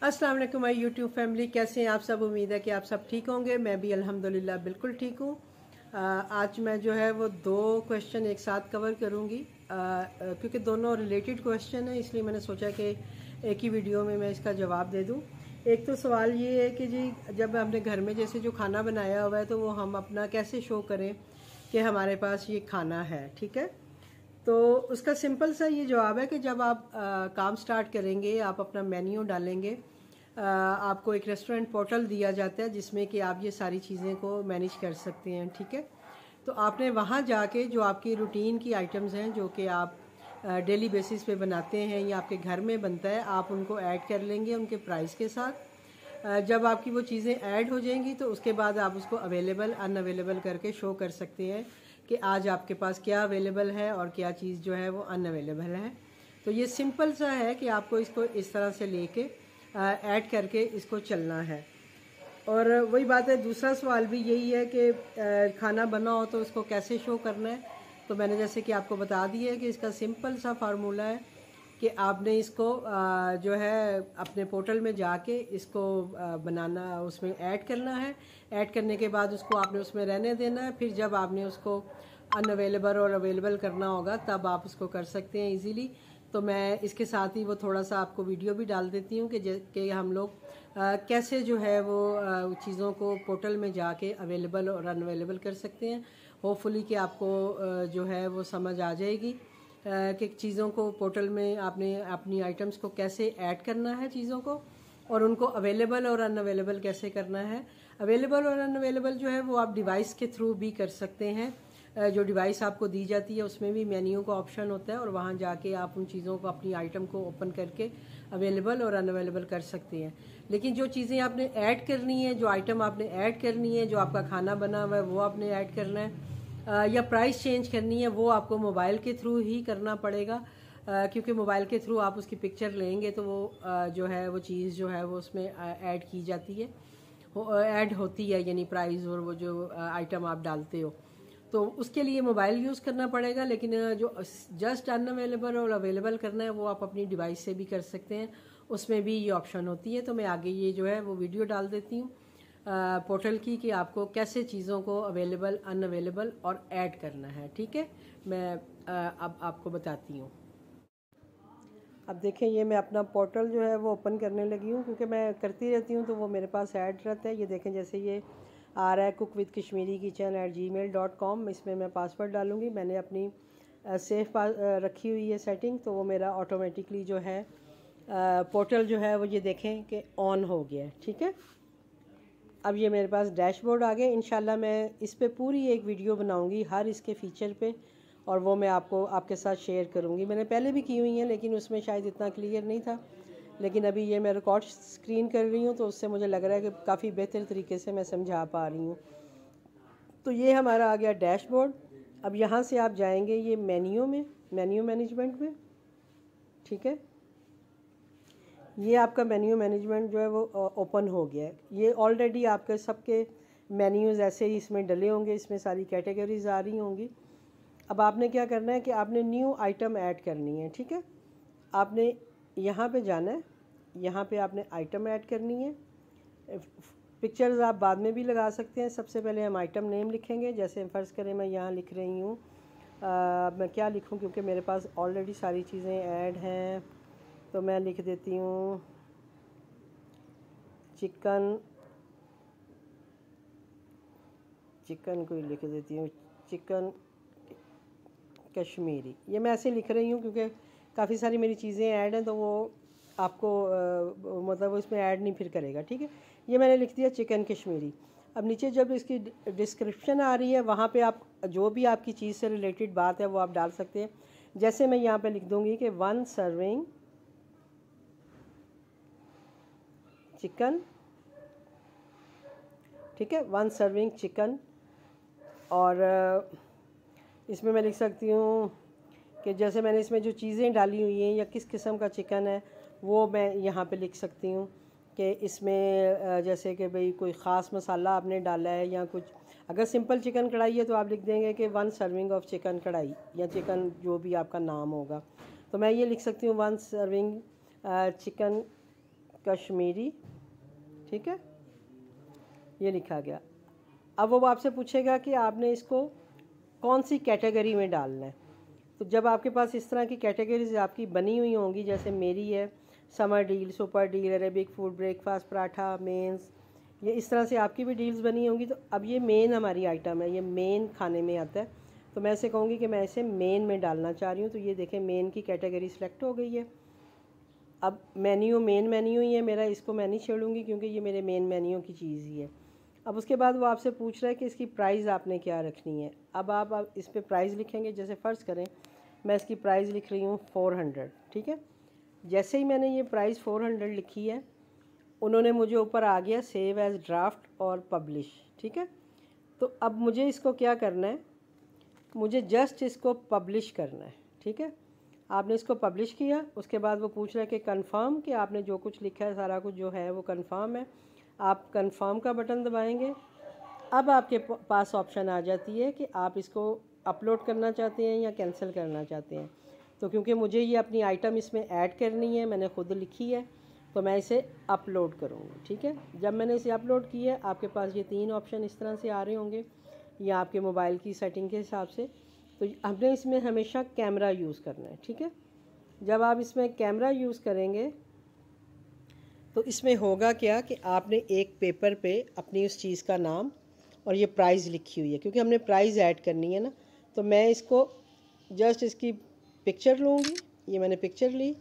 अस्सलाम वालेकुम my YouTube family, कैसे हैं आप सब। उम्मीद है कि आप सब ठीक होंगे। मैं भी अल्हम्दुलिल्लाह बिल्कुल ठीक हूँ। आज मैं जो है वो 2 क्वेश्चन एक साथ कवर करूँगी क्योंकि दोनों रिलेटेड क्वेश्चन हैं, इसलिए मैंने सोचा कि एक ही वीडियो में मैं इसका जवाब दे दूँ। एक तो सवाल ये है कि जी जब हमने घर में जैसे जो खाना बनाया हुआ है तो वो हम अपना कैसे शो करें कि हमारे पास ये खाना है, ठीक है। तो उसका सिंपल सा ये जवाब है कि जब आप काम स्टार्ट करेंगे, आप अपना मेन्यू डालेंगे, आपको एक रेस्टोरेंट पोर्टल दिया जाता है जिसमें कि आप ये सारी चीज़ें को मैनेज कर सकते हैं, ठीक है। तो आपने वहाँ जाके जो आपकी रूटीन की आइटम्स हैं जो कि आप डेली बेसिस पे बनाते हैं या आपके घर में बनता है, आप उनको ऐड कर लेंगे उनके प्राइस के साथ। जब आपकी वो चीज़ें ऐड हो जाएंगी तो उसके बाद आप उसको अवेलेबल अनअवेलेबल करके शो कर सकते हैं कि आज आपके पास क्या अवेलेबल है और क्या चीज़ जो है वो अनअवेलेबल है। तो ये सिंपल सा है कि आपको इसको इस तरह से लेके ऐड करके इसको चलना है। और वही बात है, दूसरा सवाल भी यही है कि खाना बना हो तो उसको कैसे शो करना है। तो मैंने जैसे कि आपको बता दिया है कि इसका सिंपल सा फार्मूला है कि आपने इसको जो है अपने पोर्टल में जाके इसको बनाना, उसमें ऐड करना है। ऐड करने के बाद उसको आपने उसमें रहने देना है। फिर जब आपने उसको अनअवेलेबल और अवेलेबल करना होगा तब आप उसको कर सकते हैं इजीली। तो मैं इसके साथ ही वो थोड़ा सा आपको वीडियो भी डाल देती हूँ कि हम लोग कैसे जो है वो चीज़ों को पोर्टल में जाके अवेलेबल और अनअवेलेबल कर सकते हैं। होपफुली कि आपको जो है वो समझ आ जाएगी कि चीज़ों को पोर्टल में आपने अपनी आइटम्स को कैसे ऐड करना है चीज़ों को, और उनको अवेलेबल और अनअवेलेबल कैसे करना है। अवेलेबल और अनअवेलेबल जो है वो आप डिवाइस के थ्रू भी कर सकते हैं। जो डिवाइस आपको दी जाती है उसमें भी मेन्यू का ऑप्शन होता है और वहाँ जाके आप उन चीज़ों को, अपनी आइटम को ओपन करके अवेलेबल और अनअवेलेबल कर सकते हैं। लेकिन जो चीज़ें आपने ऐड करनी है, जो आइटम आपने ऐड करनी है, जो आपका खाना बना हुआ है वो आपने ऐड करना है या प्राइस चेंज करनी है, वो आपको मोबाइल के थ्रू ही करना पड़ेगा क्योंकि मोबाइल के थ्रू आप उसकी पिक्चर लेंगे तो वो जो है वो चीज़ जो है वो उसमें ऐड की जाती है, ऐड होती है, यानी प्राइस और वो जो आइटम आप डालते हो। तो उसके लिए मोबाइल यूज़ करना पड़ेगा। लेकिन जो जस्ट अनअवेलेबल और अवेलेबल करना है वो आप अपनी डिवाइस से भी कर सकते हैं, उसमें भी ये ऑप्शन होती है। तो मैं आगे ये जो है वो वीडियो डाल देती हूँ पोर्टल की कि आपको कैसे चीज़ों को अवेलेबल अनअवेलेबल और ऐड करना है, ठीक है। मैं अब आपको बताती हूँ। अब देखें, ये मैं अपना पोर्टल जो है वो ओपन करने लगी हूँ क्योंकि मैं करती रहती हूँ तो वो मेरे पास ऐड रहता है। ये देखें, जैसे ये आ रहा है cookWithKashmiriKitchen@gmail.com। इसमें मैं पासवर्ड डालूँगी। मैंने अपनी सेफ रखी हुई है सेटिंग, तो वो मेरा ऑटोमेटिकली जो है पोर्टल जो है वो ये देखें कि ऑन हो गया है, ठीक है। अब ये मेरे पास डैशबोर्ड आ गया। इंशाल्लाह मैं इस पे पूरी एक वीडियो बनाऊंगी हर इसके फ़ीचर पे, और वो मैं आपके साथ शेयर करूंगी। मैंने पहले भी की हुई हैं लेकिन उसमें शायद इतना क्लियर नहीं था, लेकिन अभी ये मैं रिकॉर्ड स्क्रीन कर रही हूँ तो उससे मुझे लग रहा है कि काफ़ी बेहतर तरीके से मैं समझा पा रही हूँ। तो ये हमारा आ गया डैशबोर्ड। अब यहाँ से आप जाएंगे ये मेन्यू में, मेन्यू मैनेजमेंट में, ठीक है। ये आपका मेन्यू मैनेजमेंट जो है वो ओपन हो गया है। ये ऑलरेडी आपके सबके मेन्यूज़ ऐसे ही इसमें डले होंगे, इसमें सारी कैटेगरीज आ रही होंगी। अब आपने क्या करना है कि आपने न्यू आइटम ऐड करनी है, ठीक है। आपने यहाँ पे जाना है, यहाँ पे आपने आइटम ऐड करनी है। पिक्चर्स आप बाद में भी लगा सकते हैं। सबसे पहले हम आइटम नेम लिखेंगे। जैसे फ़र्ज़ करें मैं यहाँ लिख रही हूँ, मैं क्या लिखूँ क्योंकि मेरे पास ऑलरेडी सारी चीज़ें ऐड हैं, तो मैं लिख देती हूँ चिकन को लिख देती हूँ चिकन कश्मीरी। ये मैं ऐसे लिख रही हूँ क्योंकि काफ़ी सारी मेरी चीज़ें ऐड हैं, तो वो आपको मतलब उसमें ऐड नहीं फिर करेगा, ठीक है। ये मैंने लिख दिया चिकन कश्मीरी। अब नीचे जब इसकी डिस्क्रिप्शन आ रही है वहाँ पे आप जो भी आपकी चीज़ से रिलेटेड बात है वो आप डाल सकते हैं। जैसे मैं यहाँ पे लिख दूँगी कि 1 सर्विंग चिकन, ठीक है, 1 सर्विंग चिकन। और इसमें मैं लिख सकती हूँ कि जैसे मैंने इसमें जो चीज़ें डाली हुई हैं या किस किस्म का चिकन है वो मैं यहाँ पे लिख सकती हूँ कि इसमें जैसे कि भाई कोई ख़ास मसाला आपने डाला है या कुछ। अगर सिंपल चिकन कढ़ाई है तो आप लिख देंगे कि 1 सर्विंग ऑफ चिकन कढ़ाई, या चिकन जो भी आपका नाम होगा। तो मैं ये लिख सकती हूँ 1 सर्विंग चिकन कश्मीरी, ठीक है, ये लिखा गया। अब वो आपसे पूछेगा कि आपने इसको कौन सी कैटेगरी में डालना है। तो जब आपके पास इस तरह की कैटेगरीज आपकी बनी हुई होंगी, जैसे मेरी है summer deal, super deal, Arabic food, breakfast, paratha, mains, ये इस तरह से आपकी भी डील्स बनी होंगी। तो अब ये मेन हमारी आइटम है, ये मेन खाने में आता है, तो मैं इसे कहूँगी कि मैं इसे मेन में डालना चाह रही हूँ। तो ये देखें मेन की कैटेगरी सिलेक्ट हो गई है। अब मेन्यू मेन मेन्यू ही है मेरा, इसको मैं नहीं छेड़ूंगी क्योंकि ये मेरे मेन मेन्यू की चीज़ ही है। अब उसके बाद वो आपसे पूछ रहा है कि इसकी प्राइस आपने क्या रखनी है। अब आप इस पर प्राइस लिखेंगे। जैसे फ़र्ज़ करें मैं इसकी प्राइस लिख रही हूँ 400, ठीक है। जैसे ही मैंने ये प्राइस 400 लिखी है, उन्होंने मुझे ऊपर आ गया सेव एज़ ड्राफ्ट और पब्लिश, ठीक है। तो अब मुझे इसको क्या करना है, मुझे जस्ट इसको पब्लिश करना है, ठीक है। आपने इसको पब्लिश किया, उसके बाद वो पूछ रहा है कि कंफर्म, कि आपने जो कुछ लिखा है सारा कुछ जो है वो कंफर्म है। आप कंफर्म का बटन दबाएंगे। अब आपके पास ऑप्शन आ जाती है कि आप इसको अपलोड करना चाहते हैं या कैंसिल करना चाहते हैं। तो क्योंकि मुझे ये अपनी आइटम इसमें ऐड करनी है, मैंने ख़ुद लिखी है, तो मैं इसे अपलोड करूँगी, ठीक है। जब मैंने इसे अपलोड किया, आपके पास ये 3 ऑप्शन इस तरह से आ रहे होंगे, या आपके मोबाइल की सेटिंग के हिसाब से। तो हमने इसमें हमेशा कैमरा यूज़ करना है, ठीक है। जब आप इसमें कैमरा यूज़ करेंगे तो इसमें होगा क्या कि आपने एक पेपर पे अपनी उस चीज़ का नाम और ये प्राइस लिखी हुई है, क्योंकि हमने प्राइस ऐड करनी है ना। तो मैं इसको जस्ट इसकी पिक्चर लूँगी, ये मैंने पिक्चर ली,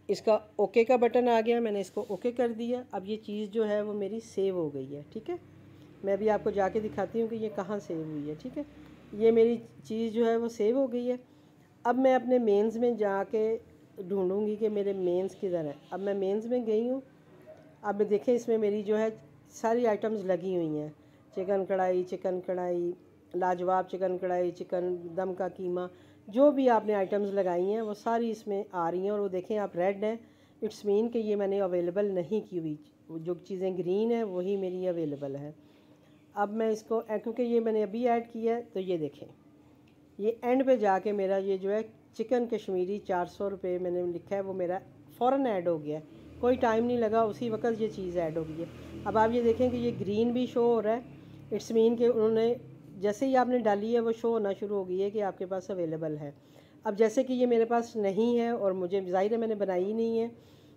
इसका ओके का बटन आ गया, मैंने इसको ओके कर दिया। अब ये चीज़ जो है वो मेरी सेव हो गई है, ठीक है। मैं भी आपको जाके दिखाती हूँ कि ये कहाँ सेव हुई है, ठीक है। ये मेरी चीज़ जो है वो सेव हो गई है। अब मैं अपने मेंस में जाके ढूंढूंगी कि मेरे मेंस किधर है। अब मैं मेंस में गई हूँ। अब देखें इसमें मेरी जो है सारी आइटम्स लगी हुई हैं, चिकन कढ़ाई, लाजवाब चिकन कढ़ाई, चिकन दम का कीमा, जो भी आपने आइटम्स लगाई हैं वो सारी इसमें आ रही हैं। और वो देखें आप रेड है, इट्स मीन कि ये मैंने अवेलेबल नहीं की हुई, जो चीज़ें ग्रीन है वही मेरी अवेलेबल है। अब मैं इसको क्योंकि ये मैंने अभी ऐड किया है, तो ये देखें ये एंड पे जाके मेरा ये जो है चिकन कश्मीरी 400 रुपये मैंने लिखा है, वो मेरा फ़ौरन ऐड हो गया, कोई टाइम नहीं लगा, उसी वक्त ये चीज़ ऐड हो गई है। अब आप ये देखें कि ये ग्रीन भी शो हो रहा है, इट्स मीन कि उन्होंने जैसे ही आपने डाली है वो शो होना शुरू हो गई है कि आपके पास अवेलेबल है। अब जैसे कि ये मेरे पास नहीं है और मुझे ज़ाहिर है मैंने बनाई ही नहीं है,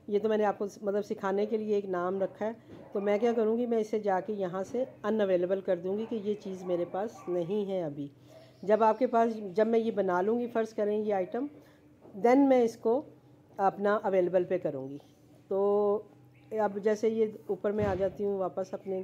ये तो मैंने आपको मतलब सिखाने के लिए एक नाम रखा है। तो मैं क्या करूँगी, मैं इसे जाके यहाँ से अनअवेलेबल कर दूँगी कि ये चीज़ मेरे पास नहीं है अभी। जब आपके पास, जब मैं ये बना लूँगी फ़र्ज़ करें ये आइटम, देन मैं इसको अपना अवेलेबल पे करूँगी। तो अब जैसे ये ऊपर मैं आ जाती हूँ वापस अपने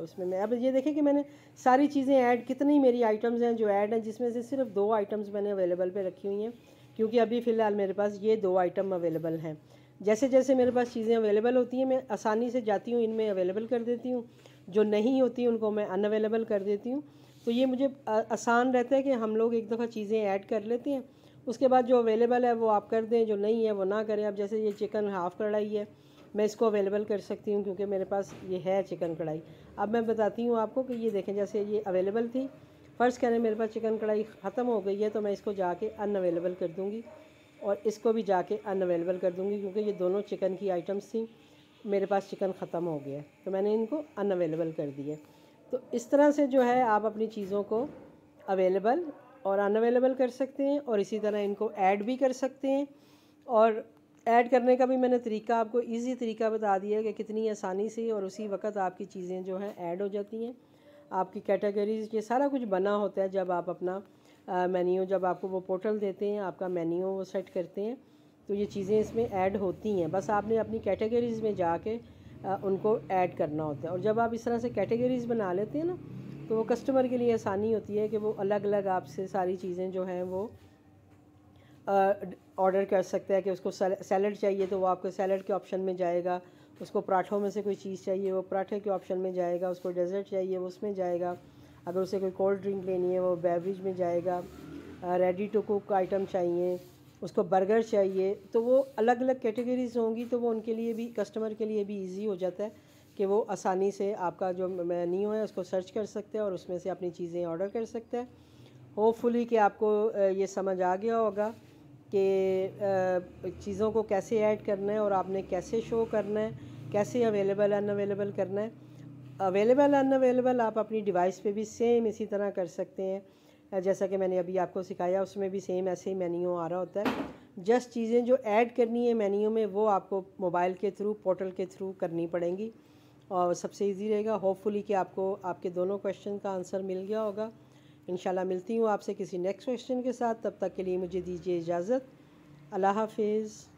उसमें। मैं अब ये देखें कि मैंने सारी चीज़ें ऐड, कितनी मेरी आइटम्स हैं जो ऐड हैं, जिसमें से सिर्फ 2 आइटम्स मैंने अवेलेबल पे रखी हुई हैं, क्योंकि अभी फ़िलहाल मेरे पास ये 2 आइटम अवेलेबल हैं। जैसे जैसे मेरे पास चीज़ें अवेलेबल होती हैं मैं आसानी से जाती हूँ इनमें अवेलेबल कर देती हूँ, जो नहीं होती उनको मैं अनअवेलेबल कर देती हूँ। तो ये मुझे आसान रहता है कि हम लोग एक दफ़ा चीज़ें ऐड कर लेते हैं, उसके बाद जो अवेलेबल है वो आप कर दें, जो नहीं है वो ना करें। अब जैसे ये चिकन हाफ़ कढ़ाई है, मैं इसको अवेलेबल कर सकती हूँ क्योंकि मेरे पास ये है चिकन कढ़ाई। अब मैं बताती हूँ आपको कि ये देखें, जैसे ये अवेलेबल थी, फ़र्ज़ करें मेरे पास चिकन कढ़ाई ख़त्म हो गई है, तो मैं इसको जाके अनअवेलेबल कर दूँगी और इसको भी जाके अनअवेलेबल कर दूँगी, क्योंकि ये दोनों चिकन की आइटम्स थी, मेरे पास चिकन ख़त्म हो गया है तो मैंने इनको अनअवेलेबल कर दिया। तो इस तरह से जो है आप अपनी चीज़ों को अवेलेबल और अनअवेलेबल कर सकते हैं, और इसी तरह इनको ऐड भी कर सकते हैं। और ऐड करने का भी मैंने तरीका आपको इजी तरीका बता दिया है कि कितनी आसानी से और उसी वक्त आपकी चीज़ें जो हैं ऐड हो जाती हैं। आपकी कैटेगरीज ये सारा कुछ बना होता है जब आप अपना मेन्यू, जब आपको वो पोर्टल देते हैं, आपका मेन्यू वो सेट करते हैं, तो ये चीज़ें इसमें ऐड होती हैं। बस आपने अपनी कैटेगरीज़ में जाके उनको ऐड करना होता है। और जब आप इस तरह से कैटेगरीज़ बना लेते हैं ना, तो वो कस्टमर के लिए आसानी होती है कि वो अलग अलग आपसे सारी चीज़ें जो हैं वो ऑर्डर कर सकता है। कि उसको सैलड चाहिए तो वो आपको सैलड के ऑप्शन में जाएगा, उसको पराठों में से कोई चीज़ चाहिए वो पराठे के ऑप्शन में जाएगा, उसको डेज़र्ट चाहिए वो उसमें जाएगा, अगर उसे कोई कोल्ड ड्रिंक लेनी है वो बेवरेज में जाएगा, रेडी टू कुक आइटम चाहिए, उसको बर्गर चाहिए, तो वो अलग अलग कैटेगरीज होंगी। तो वो उनके लिए भी, कस्टमर के लिए भी ईजी हो जाता है कि वो आसानी से आपका जो मेन्यू है उसको सर्च कर सकते हैं और उसमें से अपनी चीज़ें ऑर्डर कर सकते हैं। होपफुली कि आपको ये समझ आ गया होगा कि चीज़ों को कैसे ऐड करना है और आपने कैसे शो करना है, कैसे अवेलेबल अनअवेलेबल करना है। अवेलेबल अनअवेलेबल आप अपनी डिवाइस पे भी सेम इसी तरह कर सकते हैं, जैसा कि मैंने अभी आपको सिखाया, उसमें भी सेम ऐसे ही मेन्यू आ रहा होता है। जस्ट चीज़ें जो ऐड करनी है मेन्यू में वो आपको मोबाइल के थ्रू, पोर्टल के थ्रू करनी पड़ेंगी और सबसे इजी रहेगा। होपफुली कि आपको आपके दोनों क्वेश्चन का आंसर मिल गया होगा। इंशाल्लाह मिलती हूँ आपसे किसी नेक्स्ट क्वेश्चन के साथ, तब तक के लिए मुझे दीजिए इजाज़त। अल्लाह हाफिज़।